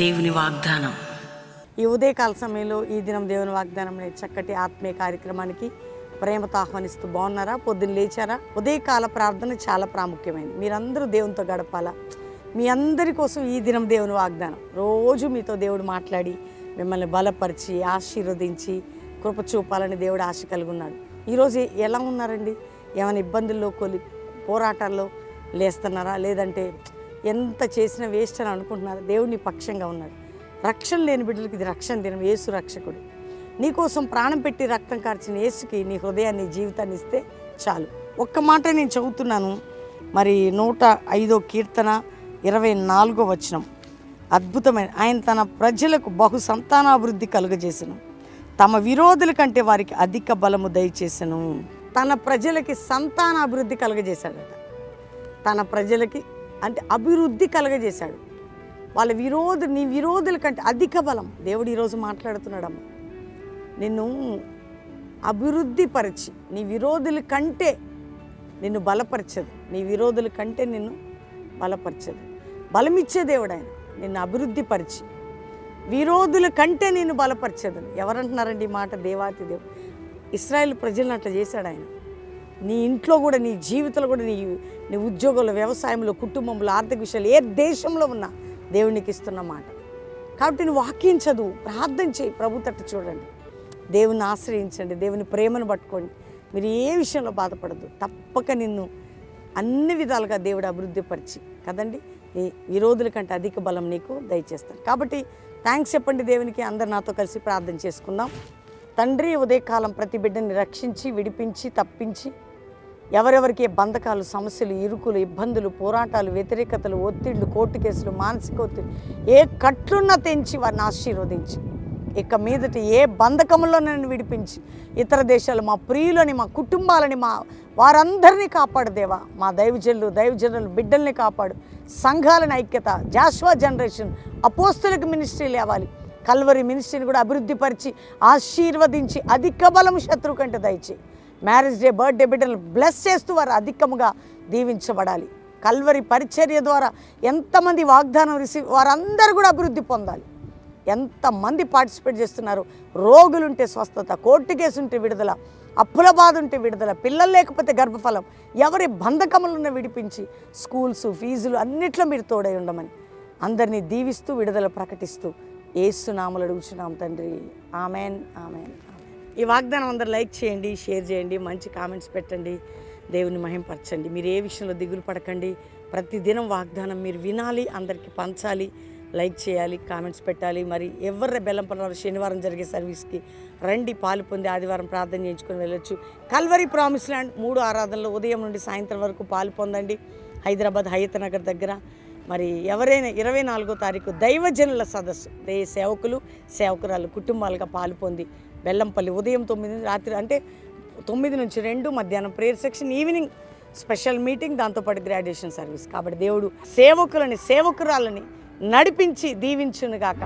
దేవుని వాగ్దానం. ఈ ఉదయకాల సమయంలో ఈ దినం దేవుని వాగ్దానం అనే చక్కటి ఆత్మీయ కార్యక్రమానికి ప్రేమతో ఆహ్వానిస్తూ బాగున్నారా? పొద్దున్న లేచారా? ఉదయకాల ప్రార్థన చాలా ప్రాముఖ్యమైనది. మీరందరూ దేవునితో గడపాలా. మీ అందరి కోసం ఈ దినం దేవుని వాగ్దానం. రోజు మీతో దేవుడు మాట్లాడి మిమ్మల్ని బలపరిచి ఆశీర్వదించి కృప చూపాలని దేవుడు ఆశ కలిగి ఉన్నాడు. ఈరోజు ఎలా ఉన్నారండి? ఏమైనా ఇబ్బందుల్లో పోరాటాల్లో లేస్తున్నారా? లేదంటే ఎంత చేసినా వేస్ట్ అని అనుకుంటున్నారా? దేవుని పక్షంగా ఉన్నాడు. రక్షణ లేని బిడ్డలకి ఇది రక్షణ దినం. యేసు రక్షకుడు. నీకోసం ప్రాణం పెట్టి రక్తం కార్చిన యేసుకి నీ హృదయాన్ని జీవితాన్ని ఇస్తే చాలు. ఒక్క మాట నేను చదువుతున్నాను. మరి 105వ కీర్తన 24వ వచనం అద్భుతమైన. ఆయన తన ప్రజలకు బహు సంతానాభివృద్ధి కలుగజేసెను, తమ విరోధుల కంటే వారికి అధిక బలము దయచేసెను. తన ప్రజలకి సంతానాభివృద్ధి కలుగజేశాడట. తన ప్రజలకి అంటే అభివృద్ధి కలుగజేశాడు. వాళ్ళ నీ విరోధుల కంటే అధిక బలం. దేవుడు ఈరోజు మాట్లాడుతున్నాడమ్మ. నిన్ను అభివృద్ధి పరిచి నీ విరోధుల కంటే నిన్ను బలపరచదు. నీ విరోధుల కంటే నిన్ను బలపరచదు. బలమిచ్చే దేవుడు ఆయన. నిన్ను అభివృద్ధి పరిచి విరోధుల కంటే నిన్ను బలపరచదు. ఎవరంటున్నారండి ఈ మాట? దేవాతి దేవుడు ఇశ్రాయేలు ప్రజలను అట్లా చేశాడు ఆయన. నీ ఇంట్లో కూడా, నీ జీవితంలో కూడా, నీ ఉద్యోగంలో, వ్యవసాయంలో, కుటుంబంలో, ఆర్థిక విషయాలు ఏ దేశంలో ఉన్నా దేవునికి ఇస్తున్న మాట. కాబట్టి నువ్వు వాక్యం చదువు, ప్రార్థన చేయి, ప్రభు తట్టు చూడండి, దేవుని ఆశ్రయించండి, దేవుని ప్రేమను పట్టుకోండి. మీరు ఏ విషయంలో బాధపడద్దు. తప్పక నిన్ను అన్ని విధాలుగా దేవుడు అభివృద్ధిపరిచి కదండి నీ విరోధుల కంటే అధిక బలం నీకు దయచేస్తాడు. కాబట్టి థ్యాంక్స్ చెప్పండి దేవునికి. అందరు నాతో కలిసి ప్రార్థన చేసుకుందాం. తండ్రి, ఉదయకాలం ప్రతి బిడ్డని రక్షించి విడిపించి తప్పించి ఎవరెవరికి ఏ బంధకాలు, సమస్యలు, ఇరుకులు, ఇబ్బందులు, పోరాటాలు, వ్యతిరేకతలు, ఒత్తిళ్లు, కోర్టు కేసులు, మానసిక ఒత్తిడి ఏ కట్లున్నా తెంచి వారిని ఆశీర్వదించి ఇక మీదటి ఏ బంధకంలో నన్ను విడిపించి ఇతర దేశాలు, మా ప్రియులని, మా కుటుంబాలని, వారందరినీ కాపాడు దేవా. మా దైవజనులు బిడ్డల్ని కాపాడు. సంఘాలని ఐక్యత, జాషువా జనరేషన్, అపోస్తులకు మినిస్ట్రీ లేవాలి. కల్వరి మినిస్ట్రీని కూడా అభివృద్ధిపరిచి ఆశీర్వదించి అధిక బలం శత్రువు కంటే దయచేయి. మ్యారేజ్ డే, బర్త్డే బిడ్డలను బ్లెస్ చేస్తూ వారు అధికముగా దీవించబడాలి. కల్వరి పరిచర్య ద్వారా ఎంతమంది వాగ్దానం వారందరూ కూడా అభివృద్ధి పొందాలి. ఎంతమంది పార్టిసిపేట్ చేస్తున్నారు. రోగులుంటే స్వస్థత, కోర్టు కేసు ఉంటే విడుదల, అప్పుల బాధ ఉంటే విడుదల, పిల్లలు లేకపోతే గర్భఫలం, ఎవరి బంధకములను విడిపించి స్కూల్స్, ఫీజులు అన్నిట్లో మీరు తోడై ఉండమని అందరినీ దీవిస్తూ విడుదల ప్రకటిస్తూ యేసు నామములో అడుగుచున్నాం తండ్రి. Amen, amen, amen. ఈ వాగ్దానం అందరూ లైక్ చేయండి, షేర్ చేయండి, మంచి కామెంట్స్ పెట్టండి, దేవుని మహింపరచండి. మీరు ఏ విషయంలో దిగులు పడకండి. ప్రతిదినం వాగ్దానం మీరు వినాలి, అందరికీ పంచాలి, లైక్ చేయాలి, కామెంట్స్ పెట్టాలి. మరి ఎవరు బెల్లంపల్లి శనివారం జరిగే సర్వీస్కి రండి, పాలు పొంది ఆదివారం ప్రార్థన చేయించుకొని వెళ్ళొచ్చు. కల్వరి ప్రామిస్ ల్యాండ్ 3 ఆరాధనలు ఉదయం నుండి సాయంత్రం వరకు పాలు పొందండి. హైదరాబాద్ హయత్ నగర్ దగ్గర. మరి ఎవరైనా 24వ తారీఖు దైవజనుల సదస్సు, సేవకులు సేవకురాలు కుటుంబాలుగా పాలు పొంది బెల్లంపల్లి ఉదయం 9 రాత్రి అంటే 9 నుంచి 2 మధ్యాహ్నం prayer section, evening special meeting, దాంతోపాటు గ్రాడ్యుయేషన్ సర్వీస్. కాబట్టి దేవుడు సేవకురాలని నడిపించి దీవించునుగాక.